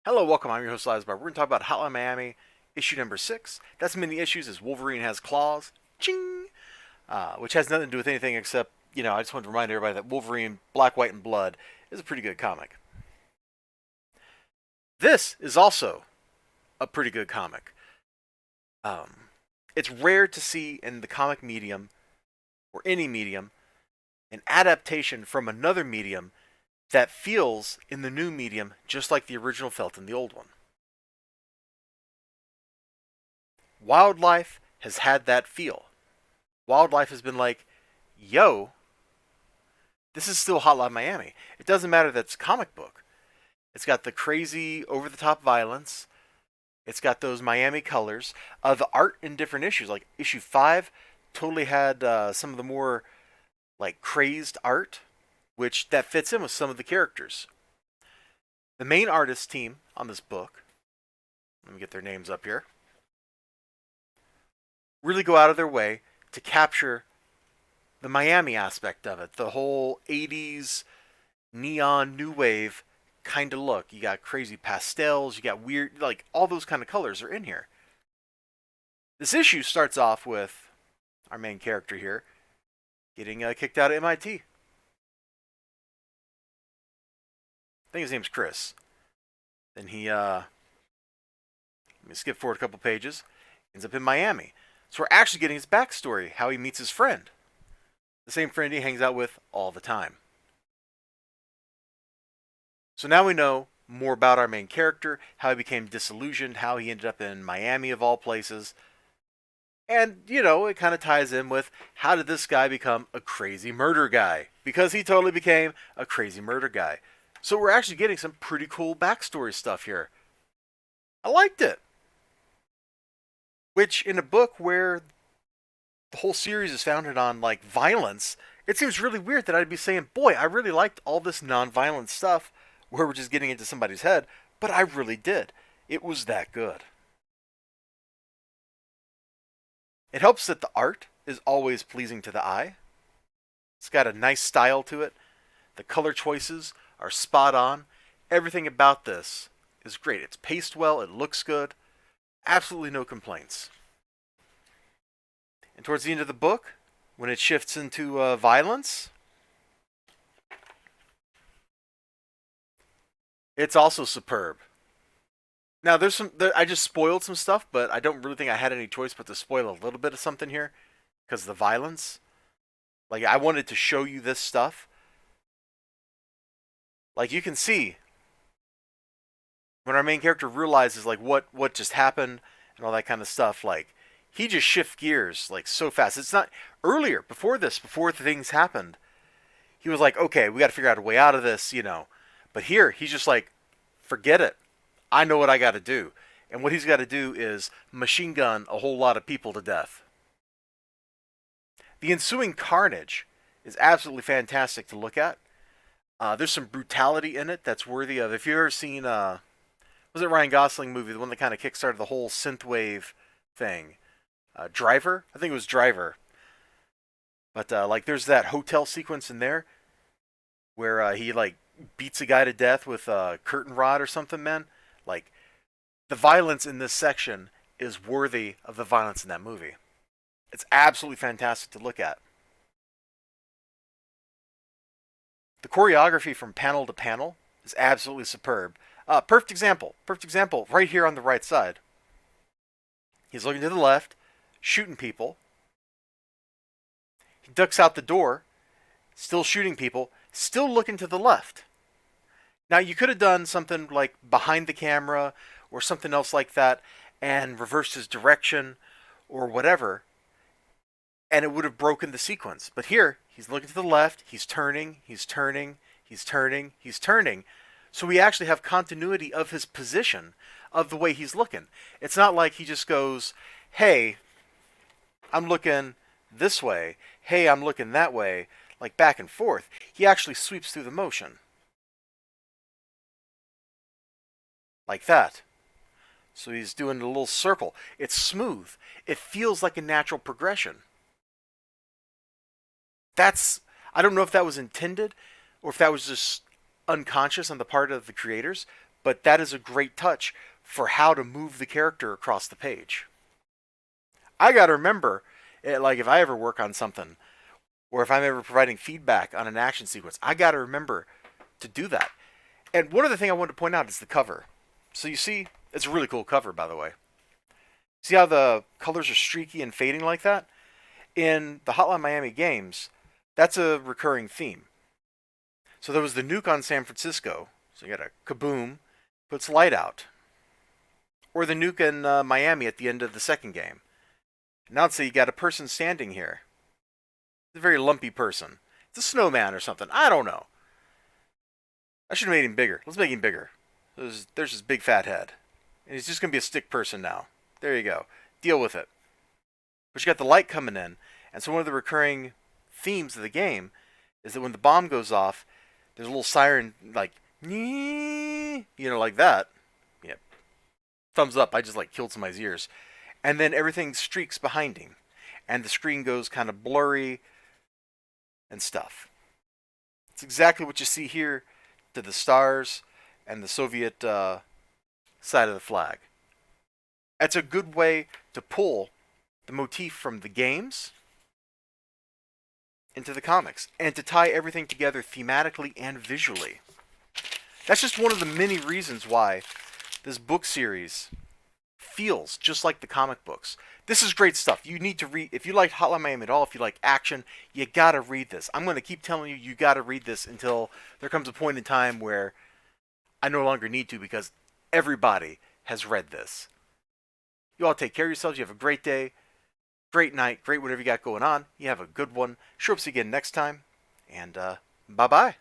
Hello, welcome. I'm your host, Elizibar. We're going to talk about Hotline Miami, issue number 6. That's many issues as Wolverine has claws. Ching! Which has nothing to do with anything except, I just wanted to remind everybody that Wolverine, Black, White, and Blood is a pretty good comic. This is also a pretty good comic. It's rare to see in the comic medium, or any medium, an adaptation from another medium that feels in the new medium just like the original felt in the old one. Wildlife has had that feel. Wildlife has been like, yo, this is still Hotline Miami. It doesn't matter that it's a comic book. It's got the crazy, over-the-top violence. It's got those Miami colors. The art in different issues, like issue 5, totally had some of the more crazed art, which that fits in with some of the characters. The main artist team on this book, let me get their names up here, really go out of their way to capture the Miami aspect of it, the whole 80s neon new wave kind of look. You got crazy pastels, you got weird, all those kind of colors are in here. This issue starts off with our main character here getting kicked out of MIT. I think his name's Chris. Then let me skip forward a couple pages, ends up in Miami. So we're actually getting his backstory, how he meets his friend. The same friend he hangs out with all the time. So now we know more about our main character, how he became disillusioned, how he ended up in Miami of all places. And, it kind of ties in with how did this guy become a crazy murder guy? Because he totally became a crazy murder guy. So we're actually getting some pretty cool backstory stuff here. I liked it. Which, in a book where the whole series is founded on, violence, it seems really weird that I'd be saying, boy, I really liked all this non-violent stuff where we're just getting into somebody's head, but I really did. It was that good. It helps that the art is always pleasing to the eye. It's got a nice style to it. The color choices are spot on. Everything about this is great. It's paced well. It looks good. Absolutely no complaints. And towards the end of the book, when it shifts into violence, it's also superb. Now, I just spoiled some stuff, but I don't really think I had any choice but to spoil a little bit of something here because of the violence. I wanted to show you this stuff. You can see when our main character realizes what just happened and all that kind of stuff, he just shifts gears so fast. It's not earlier, before the things happened. He was like, okay, we got to figure out a way out of this, But here, he's just like, forget it. I know what I got to do. And what he's got to do is machine gun a whole lot of people to death. The ensuing carnage is absolutely fantastic to look at. There's some brutality in it that's worthy of. If you've ever seen, was it Ryan Gosling movie, the one that kind of kickstarted the whole synthwave thing? Driver? I think it was Driver. But there's that hotel sequence in there where he beats a guy to death with a curtain rod or something, man. The violence in this section is worthy of the violence in that movie. It's absolutely fantastic to look at. The choreography from panel to panel is absolutely superb. Perfect example right here on the right side. He's looking to the left, shooting people. He ducks out the door, still shooting people, still looking to the left. Now, you could have done something like behind the camera or something else like that and reversed his direction or whatever, and it would have broken the sequence. But here, he's looking to the left, he's turning, he's turning, he's turning, he's turning. So we actually have continuity of his position, of the way he's looking. It's not like he just goes, hey, I'm looking this way, hey, I'm looking that way, back and forth. He actually sweeps through the motion. Like that. So he's doing a little circle. It's smooth. It feels like a natural progression. I don't know if that was intended or if that was just unconscious on the part of the creators, but that is a great touch for how to move the character across the page. I got to remember, like if I ever work on something, or if I'm ever providing feedback on an action sequence, I got to remember to do that. And one other thing I wanted to point out is the cover. So you see, it's a really cool cover, by the way. See how the colors are streaky and fading like that? In the Hotline Miami games, that's a recurring theme. So there was the nuke on San Francisco. So you got a kaboom, puts light out. Or the nuke in Miami at the end of the second game. Now let's say you got a person standing here. It's a very lumpy person. It's a snowman or something. I don't know. I should have made him bigger. Let's make him bigger. There's his big fat head. And he's just going to be a stick person now. There you go. Deal with it. But you got the light coming in. And so one of the recurring themes of the game is that when the bomb goes off, there's a little siren like, like that. Yep. Thumbs up. I just like killed somebody's ears. And then everything streaks behind him. And the screen goes kind of blurry and stuff. It's exactly what you see here to the stars and the Soviet side of the flag. That's a good way to pull the motif from the games into the comics and to tie everything together thematically and visually. That's just one of the many reasons why this book series feels just like the comic books. This is great stuff. You need to read. If you like Hotline Miami at all, if you like action, you gotta read this. I'm going to keep telling you, you gotta read this until there comes a point in time where I no longer need to, because everybody has read this. You all take care of yourselves. You have a great day, great night, great whatever you got going on. You have a good one. Sure, hope to see you again next time. And bye-bye.